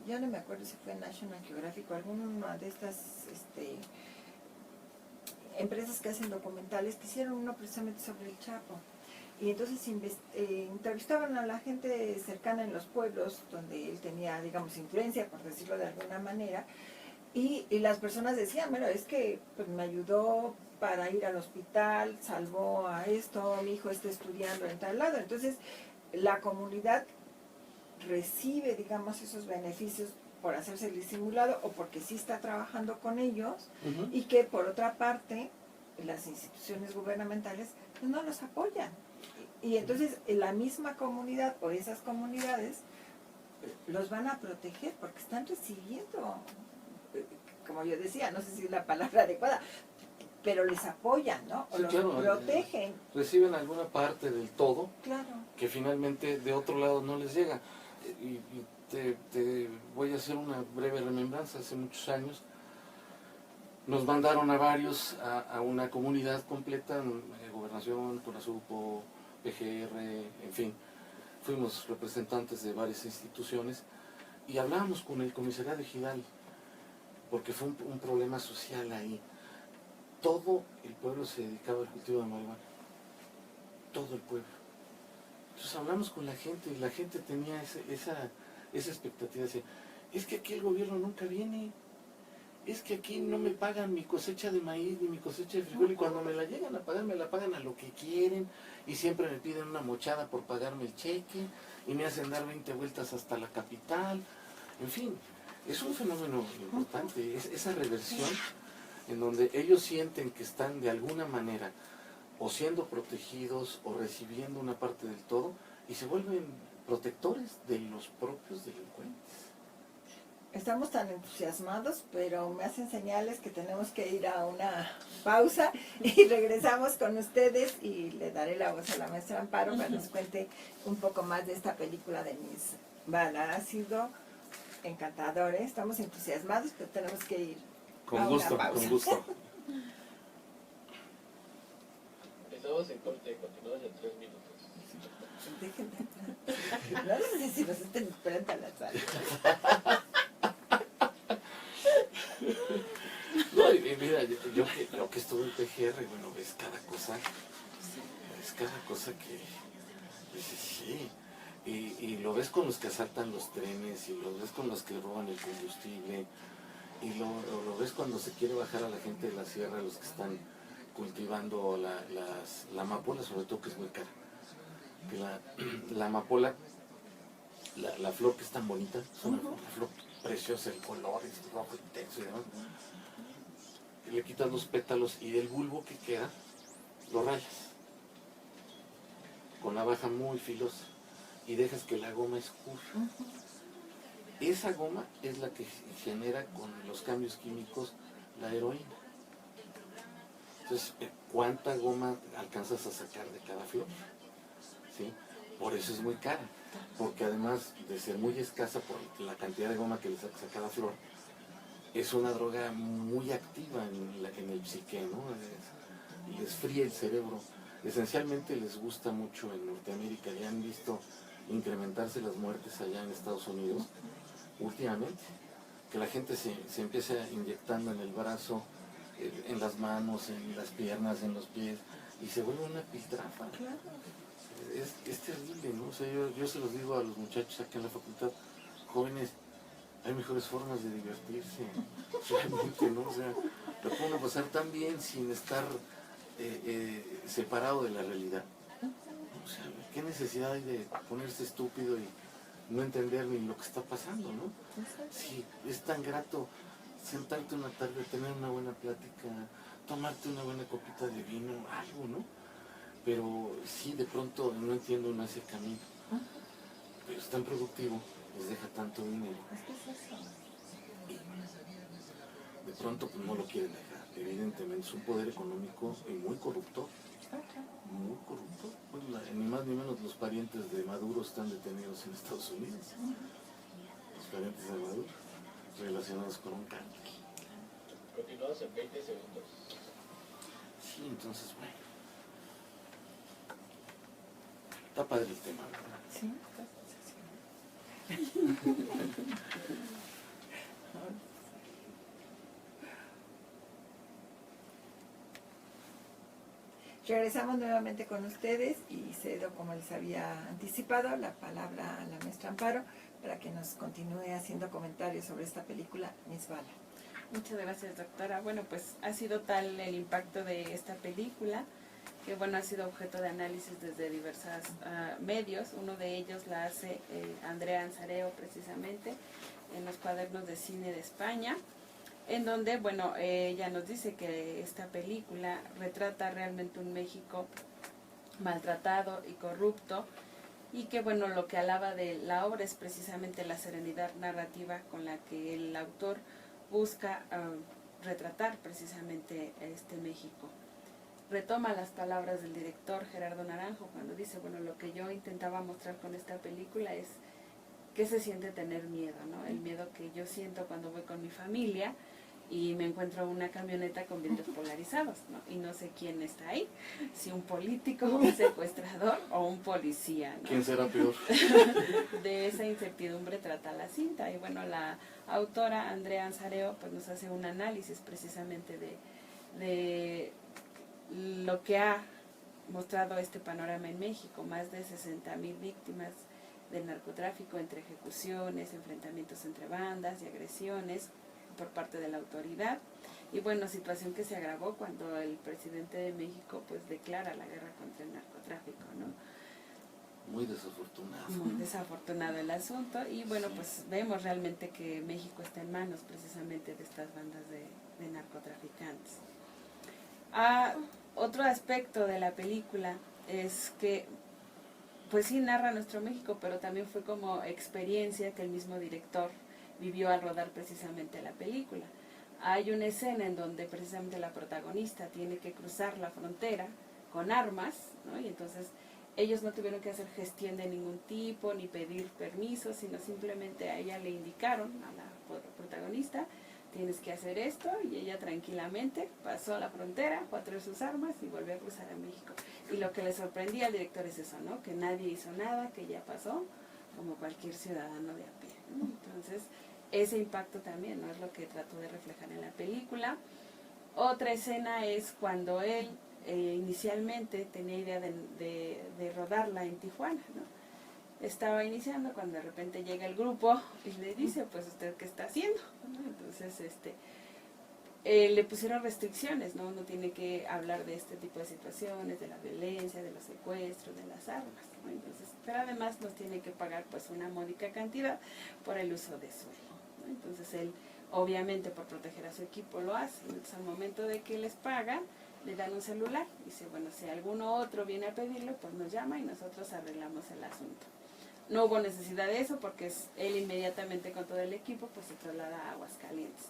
ya no me acuerdo si fue National Geographic o alguna de estas empresas que hacen documentales, que hicieron uno precisamente sobre el Chapo. Y entonces entrevistaban a la gente cercana en los pueblos donde él tenía, digamos, influencia, por decirlo de alguna manera, y las personas decían, bueno, es que pues, me ayudó para ir al hospital, salvó a esto, mi hijo está estudiando en tal lado. Entonces, la comunidad recibe, digamos, esos beneficios por hacerse el disimulado o porque sí está trabajando con ellos, Ujú. y que por otra parte las instituciones gubernamentales pues, no los apoyan. Y entonces la misma comunidad o esas comunidades los van a proteger porque están recibiendo, como yo decía, no sé si es la palabra adecuada, pero les apoyan, ¿no? O Sí, los claro, protegen. Reciben alguna parte del todo Claro. que finalmente de otro lado no les llega. Y te voy a hacer una breve remembranza. Hace muchos años nos mandaron a varios a una comunidad completa, Gobernación, Conasupo, PGR, en fin. Fuimos representantes de varias instituciones y hablábamos con el comisariado ejidal, porque fue un problema social ahí. Todo el pueblo se dedicaba al cultivo de marihuana. Todo el pueblo. Entonces hablamos con la gente y la gente tenía esa expectativa. Decía, es que aquí el gobierno nunca viene. Es que aquí no me pagan mi cosecha de maíz ni mi cosecha de frijol, y cuando me la llegan a pagar me la pagan a lo que quieren, y siempre me piden una mochada por pagarme el cheque y me hacen dar 20 vueltas hasta la capital. En fin, es un fenómeno importante, esa reversión en donde ellos sienten que están de alguna manera o siendo protegidos o recibiendo una parte del todo y se vuelven protectores de los propios delincuentes. Estamos tan entusiasmados, pero me hacen señales que tenemos que ir a una pausa y regresamos con ustedes y le daré la voz a la maestra Amparo para que nos cuente un poco más de esta película de Miss Bala. Ha sido encantador, ¿eh? Estamos entusiasmados, pero tenemos que ir Con a gusto, una pausa. con gusto. Estamos en corte, continuamos en 3 minutos. Dejen de hablar. No sé si nos estén esperando a la sala. No, y mira, yo que estuve en PGR, bueno, ves cada cosa que dices, sí. Y lo ves con los que asaltan los trenes, y lo ves con los que roban el combustible, y lo ves cuando se quiere bajar a la gente de la sierra, los que están cultivando la amapola, sobre todo, que es muy cara. Que la amapola, la flor que es tan bonita, es una flor preciosa, el color es rojo intenso y demás. Le quitas los pétalos y del bulbo que queda lo rayas con navaja muy filosa y dejas que la goma escurra. Esa goma es la que genera con los cambios químicos la heroína. Entonces, ¿cuánta goma alcanzas a sacar de cada flor? ¿Sí? Por eso es muy cara, porque además de ser muy escasa por la cantidad de goma que le sacas a cada flor, es una droga muy activa en el psique, ¿no? Les fríe el cerebro. Esencialmente les gusta mucho en Norteamérica, ya han visto incrementarse las muertes allá en Estados Unidos últimamente, que la gente se empieza inyectando en el brazo, en las manos, en las piernas, en los pies, y se vuelve una piltrafa. Es terrible, ¿no? O sea, yo se los digo a los muchachos acá en la facultad, jóvenes, hay mejores formas de divertirse, realmente, ¿no? O sea, lo pueden pasar tan bien sin estar separado de la realidad. O sea, ¿qué necesidad hay de ponerse estúpido y no entender ni lo que está pasando, ¿no? Si es tan grato sentarte una tarde, tener una buena plática, tomarte una buena copita de vino, algo, ¿no? Pero sí, de pronto no entiendo uno ese camino. Pero es tan productivo, les deja tanto dinero. De pronto pues no lo quieren dejar. Evidentemente es un poder económico y muy corrupto. Muy corrupto. Pues ni más ni menos los parientes de Maduro están detenidos en Estados Unidos. Los parientes de Maduro relacionados con un cáncer. Continuamos en 20 segundos. Sí, entonces, bueno. Está padre el tema, ¿verdad? Sí. Regresamos nuevamente con ustedes y cedo, como les había anticipado, la palabra a la maestra Amparo para que nos continúe haciendo comentarios sobre esta película Miss Bala. Muchas gracias, doctora. Bueno, pues ha sido tal el impacto de esta película que bueno, ha sido objeto de análisis desde diversos medios. Uno de ellos la hace Andrea Ansareo, precisamente, en los cuadernos de cine de España, en donde, bueno, ella nos dice que esta película retrata realmente un México maltratado y corrupto, y que, bueno, lo que alaba de la obra es precisamente la serenidad narrativa con la que el autor busca retratar precisamente este México. Retoma las palabras del director Gerardo Naranjo cuando dice, bueno, lo que yo intentaba mostrar con esta película es qué se siente tener miedo, ¿no? El miedo que yo siento cuando voy con mi familia y me encuentro una camioneta con vientos polarizados, ¿no? Y no sé quién está ahí, si un político, un secuestrador o un policía, ¿no? ¿Quién será peor? De esa incertidumbre trata la cinta. Y bueno, la autora Andrea Ansareo pues nos hace un análisis precisamente de lo que ha mostrado este panorama en México, más de 60,000 víctimas del narcotráfico entre ejecuciones, enfrentamientos entre bandas y agresiones por parte de la autoridad. Y bueno, situación que se agravó cuando el presidente de México pues declara la guerra contra el narcotráfico, ¿no? Muy desafortunado. Muy desafortunado el asunto, y bueno, pues vemos realmente que México está en manos precisamente de estas bandas de narcotraficantes. Otro aspecto de la película es que pues sí narra nuestro México, pero también fue como experiencia que el mismo director vivió al rodar precisamente la película. Hay una escena en donde precisamente la protagonista tiene que cruzar la frontera con armas, ¿no? Y entonces ellos no tuvieron que hacer gestión de ningún tipo, ni pedir permiso, sino simplemente a ella le indicaron, a la protagonista, tienes que hacer esto, y ella tranquilamente pasó a la frontera, fue a traer sus armas y volvió a cruzar a México. Y lo que le sorprendía al director es eso, ¿no? Que nadie hizo nada, que ella pasó como cualquier ciudadano de a pie, ¿no? Entonces, ese impacto también, ¿no? Es lo que trató de reflejar en la película. Otra escena es cuando él inicialmente tenía idea de rodarla en Tijuana, ¿no? Estaba iniciando cuando de repente llega el grupo y le dice, pues, ¿usted qué está haciendo? ¿No? Entonces, le pusieron restricciones, ¿no? Uno tiene que hablar de este tipo de situaciones, de la violencia, de los secuestros, de las armas, ¿no? Entonces, pero además nos tiene que pagar pues una módica cantidad por el uso de suelo, ¿no? Entonces él, obviamente por proteger a su equipo, lo hace. Entonces al momento de que les paga, le dan un celular. Dice, bueno, si alguno otro viene a pedirlo, pues nos llama y nosotros arreglamos el asunto. No hubo necesidad de eso porque él inmediatamente con todo el equipo pues se traslada a Aguascalientes.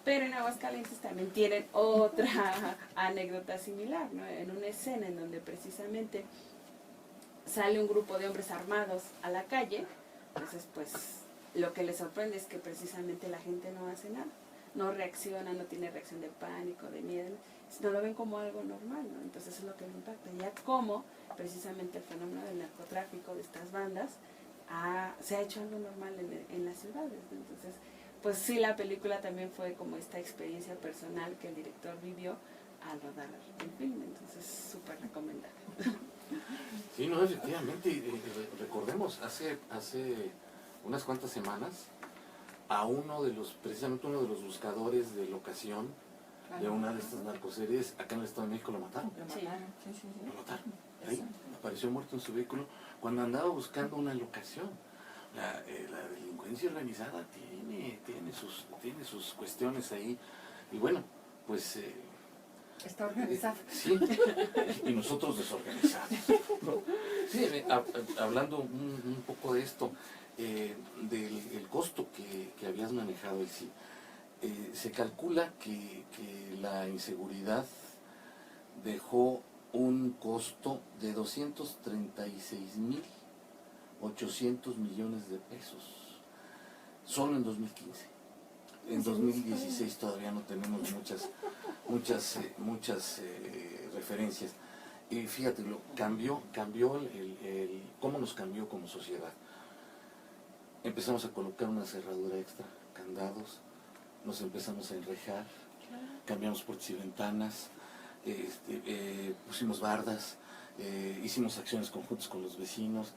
Pero en Aguascalientes también tienen otra anécdota similar, ¿no? En una escena en donde precisamente sale un grupo de hombres armados a la calle, entonces pues lo que les sorprende es que precisamente la gente no hace nada, no reacciona, no tiene reacción de pánico, de miedo, sino lo ven como algo normal, ¿no? Entonces es lo que le impacta, ya como precisamente el fenómeno del narcotráfico, de estas bandas, se ha hecho algo normal en las ciudades, ¿no? Entonces, pues sí, la película también fue como esta experiencia personal que el director vivió al rodar el filme, entonces súper recomendable. Sí, no, efectivamente, recordemos, hace unas cuantas semanas, a precisamente uno de los buscadores de locación de una de estas narcoseries acá en el Estado de México lo mataron. Sí. Lo mataron. Ahí apareció muerto en su vehículo cuando andaba buscando una locación. La delincuencia organizada tiene sus cuestiones ahí. Y bueno, pues... Está organizada. Sí, y nosotros desorganizados, ¿no? Sí, hablando un poco de esto, del costo que habías manejado, sí, se calcula que la inseguridad dejó un costo de 236,800 millones de pesos, solo en 2015. En 2016 todavía no tenemos muchas referencias. Y fíjate, cambió cómo nos cambió como sociedad. Empezamos a colocar una cerradura extra, candados, nos empezamos a enrejar, cambiamos puertas y ventanas, pusimos bardas, hicimos acciones conjuntas con los vecinos,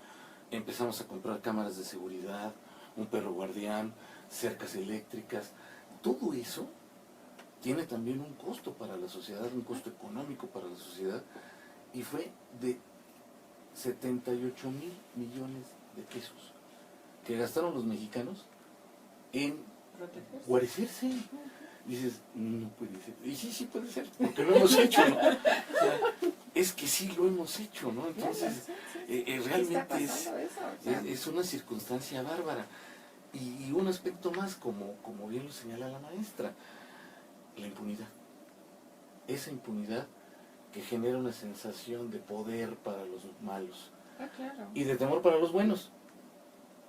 empezamos a comprar cámaras de seguridad, un perro guardián, cercas eléctricas. Todo eso tiene también un costo para la sociedad, un costo económico para la sociedad, y fue de 78,000 millones de pesos que gastaron los mexicanos en guarecerse. Dices, no puede ser. Y sí puede ser, porque lo hemos hecho, ¿no? O sea, es que sí lo hemos hecho, ¿no? Entonces, realmente es una circunstancia bárbara. Y un aspecto más, como bien lo señala la maestra, la impunidad. Esa impunidad que genera una sensación de poder para los malos Claro. y de temor para los buenos.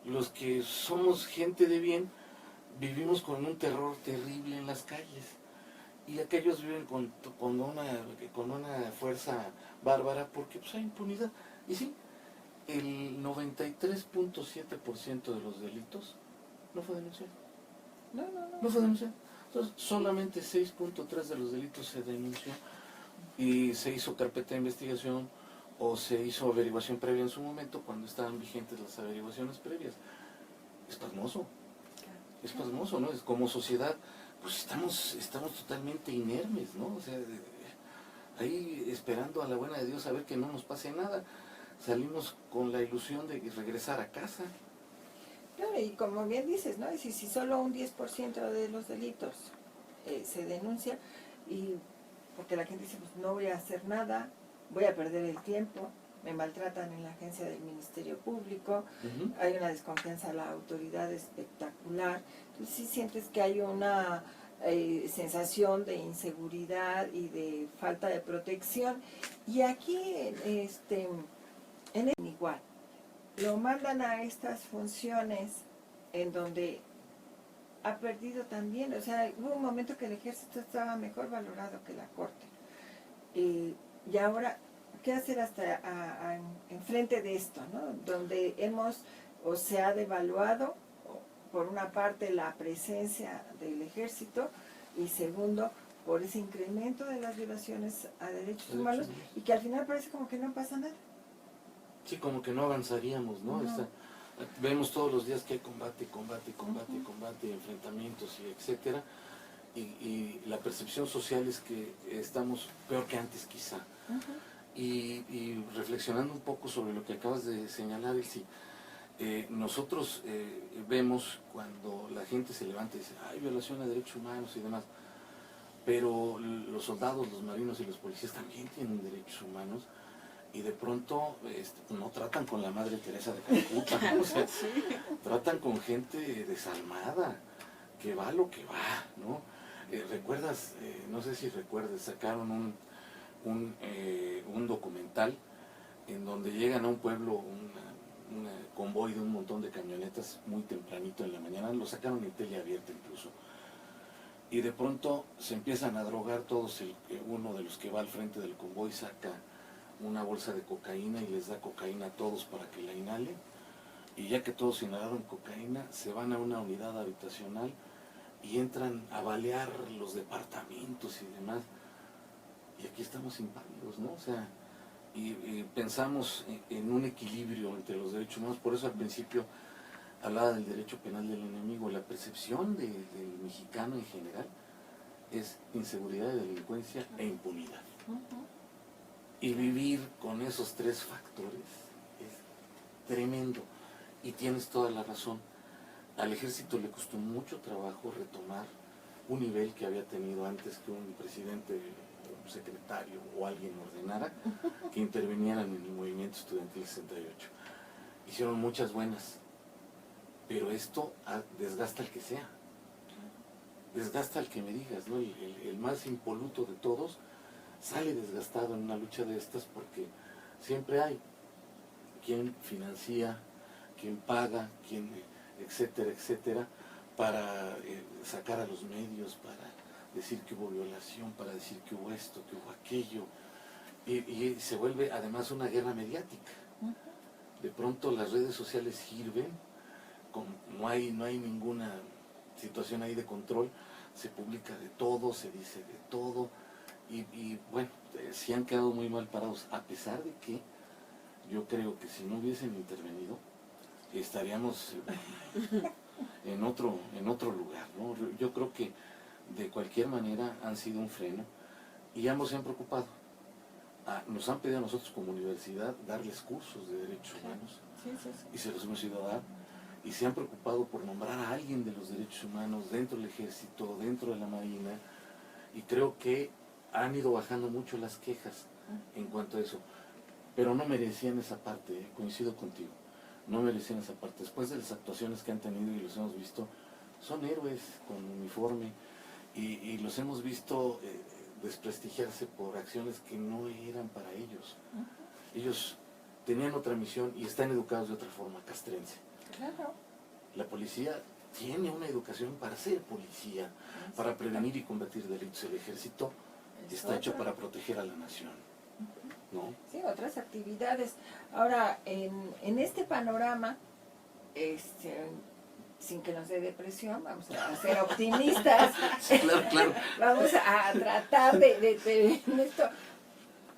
Los que somos gente de bien vivimos con un terror terrible en las calles y aquellos viven con una fuerza bárbara porque pues hay impunidad. Y sí, el 93.7% de los delitos no fue denunciado. No fue denunciado. Entonces, solamente 6.3 de los delitos se denunció y se hizo carpeta de investigación o se hizo averiguación previa en su momento cuando estaban vigentes las averiguaciones previas. Es pasmoso. Es pasmoso, ¿no? Es como sociedad, pues estamos totalmente inermes, ¿no? O sea, ahí esperando a la buena de Dios a ver que no nos pase nada. Salimos con la ilusión de regresar a casa. Claro, y como bien dices, ¿no? Si solo un 10% de los delitos se denuncia, y porque la gente dice, pues no voy a hacer nada, voy a perder el tiempo, me maltratan en la agencia del Ministerio Público, hay una desconfianza a la autoridad espectacular, entonces sí sientes que hay una sensación de inseguridad y de falta de protección, y aquí en el igual, lo mandan a estas funciones en donde ha perdido también, o sea, hubo un momento que el ejército estaba mejor valorado que la corte. Y ahora, ¿qué hacer hasta enfrente de esto, ¿no? Donde se ha devaluado, por una parte, la presencia del ejército, y segundo, por ese incremento de las violaciones a derechos humanos, y que al final parece como que no pasa nada. Sí, como que no avanzaríamos, ¿no? Vemos todos los días que hay combate, enfrentamientos y etcétera, y la percepción social es que estamos peor que antes quizá. Y reflexionando un poco sobre lo que acabas de señalar, Elsie, nosotros vemos cuando la gente se levanta y dice, hay violación a derechos humanos y demás, pero los soldados, los marinos y los policías también tienen derechos humanos, y de pronto no tratan con la Madre Teresa de Calcuta, ¿no? O sea, tratan con gente desalmada, que va lo que va, ¿no? ¿Recuerdas? No sé si recuerdas, sacaron un documental en donde llegan a un pueblo, un convoy de un montón de camionetas muy tempranito en la mañana, lo sacaron en tele abierta incluso, y de pronto se empiezan a drogar todos. Uno de los que va al frente del convoy saca una bolsa de cocaína y les da cocaína a todos para que la inhalen, y ya que todos inhalaron cocaína, se van a una unidad habitacional y entran a balear los departamentos y demás, y aquí estamos impávidos, ¿no? O sea, y pensamos en un equilibrio entre los derechos humanos. Por eso al principio hablaba del derecho penal del enemigo. La percepción del mexicano en general es inseguridad, delincuencia e impunidad. Y vivir con esos tres factores es tremendo. Y tienes toda la razón. Al ejército le costó mucho trabajo retomar un nivel que había tenido antes que un presidente, un secretario o alguien ordenara que intervinieran en el movimiento estudiantil 68. Hicieron muchas buenas, pero esto desgasta al que sea. Desgasta al que me digas, ¿no? El más impoluto de todos sale desgastado en una lucha de estas, porque siempre hay quien financia, quien paga, quien etcétera, etcétera, para sacar a los medios, para decir que hubo violación, para decir que hubo esto, que hubo aquello, y se vuelve además una guerra mediática. De pronto las redes sociales sirven, no hay ninguna situación ahí de control, se publica de todo, se dice de todo, y bueno, sí han quedado muy mal parados, a pesar de que yo creo que si no hubiesen intervenido, estaríamos en otro lugar, ¿no? Yo creo que de cualquier manera han sido un freno, y ambos se han preocupado. nos han pedido a nosotros como universidad darles cursos de derechos humanos, y se los hemos ido a dar, y se han preocupado por nombrar a alguien de los derechos humanos dentro del ejército, dentro de la marina, y creo que han ido bajando mucho las quejas en cuanto a eso, pero no merecían esa parte, coincido contigo, no merecían esa parte. Después de las actuaciones que han tenido y los hemos visto, son héroes con uniforme, y los hemos visto desprestigiarse por acciones que no eran para ellos. Ellos tenían otra misión y están educados de otra forma, castrense. Claro. La policía tiene una educación para ser policía, para prevenir y combatir delitos. El ejército está hecho para proteger a la nación, ¿no? Sí, otras actividades. Ahora, en este panorama, sin que nos dé depresión, vamos a ser optimistas. Sí, claro, claro. Vamos a tratar de esto.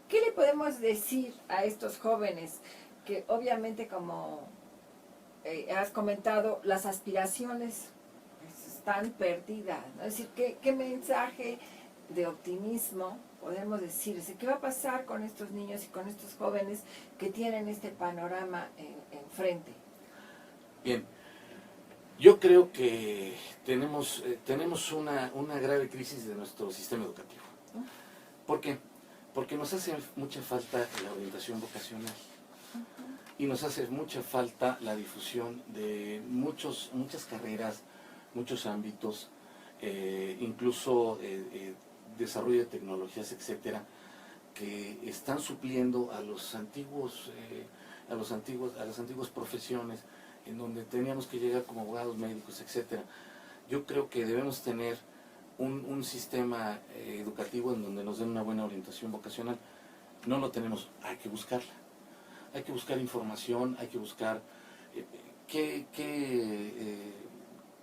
¿Qué le podemos decir a estos jóvenes que obviamente, como has comentado, las aspiraciones pues, están perdidas, ¿no? Es decir, ¿qué mensaje de optimismo podemos decirles? ¿Qué va a pasar con estos niños y con estos jóvenes que tienen este panorama enfrente? Bien, yo creo que tenemos una grave crisis de nuestro sistema educativo. ¿Por qué? Porque nos hace mucha falta la orientación vocacional. Y nos hace mucha falta la difusión de muchas carreras, muchos ámbitos, incluso desarrollo de tecnologías, etcétera, que están supliendo a las antiguas profesiones en donde teníamos que llegar como abogados, médicos, etcétera. Yo creo que debemos tener un sistema educativo en donde nos den una buena orientación vocacional. No lo tenemos, hay que buscarla. Hay que buscar información, hay que buscar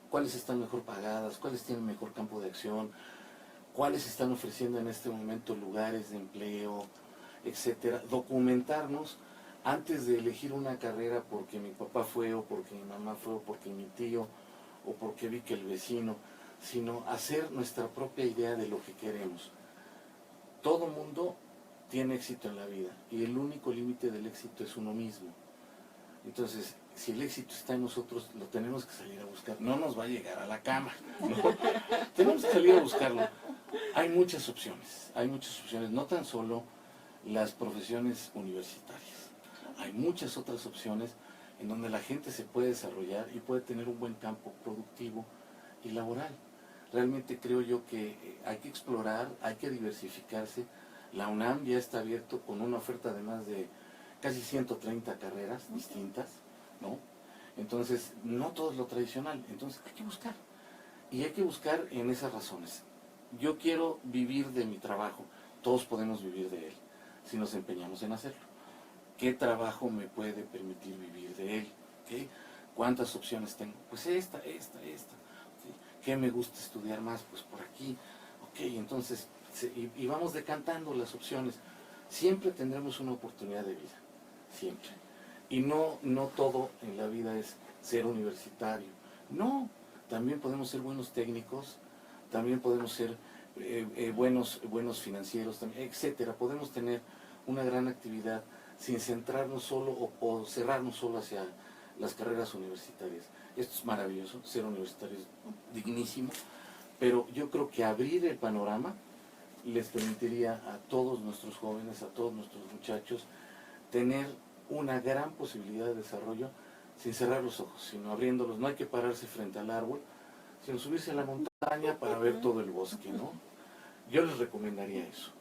cuáles están mejor pagadas, cuáles tienen mejor campo de acción, cuáles están ofreciendo en este momento lugares de empleo, etcétera. Documentarnos antes de elegir una carrera porque mi papá fue, o porque mi mamá fue, o porque mi tío, o porque vi que el vecino, sino hacer nuestra propia idea de lo que queremos. Todo mundo tiene éxito en la vida y el único límite del éxito es uno mismo. Entonces, si el éxito está en nosotros, lo tenemos que salir a buscar. No nos va a llegar a la cama, ¿no? Tenemos que salir a buscarlo. Hay muchas opciones, no tan solo las profesiones universitarias. Hay muchas otras opciones en donde la gente se puede desarrollar y puede tener un buen campo productivo y laboral. Realmente creo yo que hay que explorar, hay que diversificarse. La UNAM ya está abierto con una oferta de más de casi 130 carreras distintas, ¿no? Entonces, no todo es lo tradicional, entonces hay que buscar. Y hay que buscar en esas razones. Yo quiero vivir de mi trabajo, todos podemos vivir de él, si nos empeñamos en hacerlo. ¿Qué trabajo me puede permitir vivir de él? ¿Qué? ¿Cuántas opciones tengo? Pues esta. ¿Sí? ¿Qué me gusta estudiar más? Pues por aquí. Ok, entonces, y vamos decantando las opciones. Siempre tendremos una oportunidad de vida, siempre. Y no todo en la vida es ser universitario. No, también podemos ser buenos técnicos, también podemos ser buenos financieros, etcétera. Podemos tener una gran actividad sin centrarnos solo o cerrarnos solo hacia las carreras universitarias. Esto es maravilloso, ser universitario es dignísimo, pero yo creo que abrir el panorama les permitiría a todos nuestros jóvenes, a todos nuestros muchachos, tener una gran posibilidad de desarrollo sin cerrar los ojos, sino abriéndolos. No hay que pararse frente al árbol, sino subirse a la montaña para ver todo el bosque, ¿no? Yo les recomendaría eso.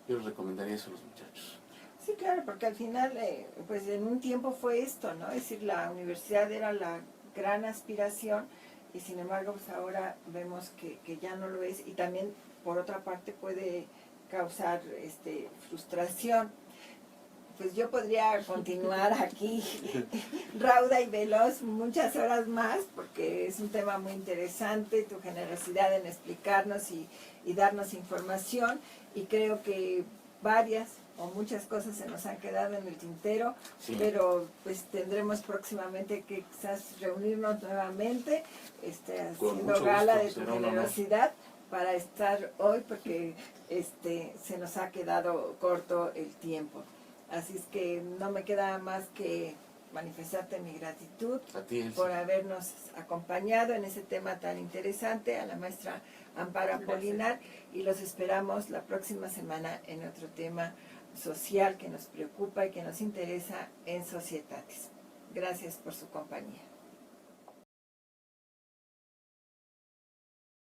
Yo les recomendaría eso a los muchachos. Sí, claro, porque al final, pues en un tiempo fue esto, ¿no? Es decir, la universidad era la gran aspiración y sin embargo, pues ahora vemos que ya no lo es y también, por otra parte, puede causar frustración. Pues yo podría continuar aquí rauda y veloz muchas horas más porque es un tema muy interesante, tu generosidad en explicarnos y darnos información, y creo que varias o muchas cosas se nos han quedado en el tintero, sí. Pero pues tendremos próximamente que quizás reunirnos nuevamente, haciendo gala de tu generosidad para estar hoy porque se nos ha quedado corto el tiempo. Así es que no me queda más que manifestarte mi gratitud A ti, Elsie. por habernos acompañado en ese tema tan interesante, a la maestra Amparo Gracias. Apolinar, y los esperamos la próxima semana en otro tema social que nos preocupa y que nos interesa en Societatis. Gracias por su compañía.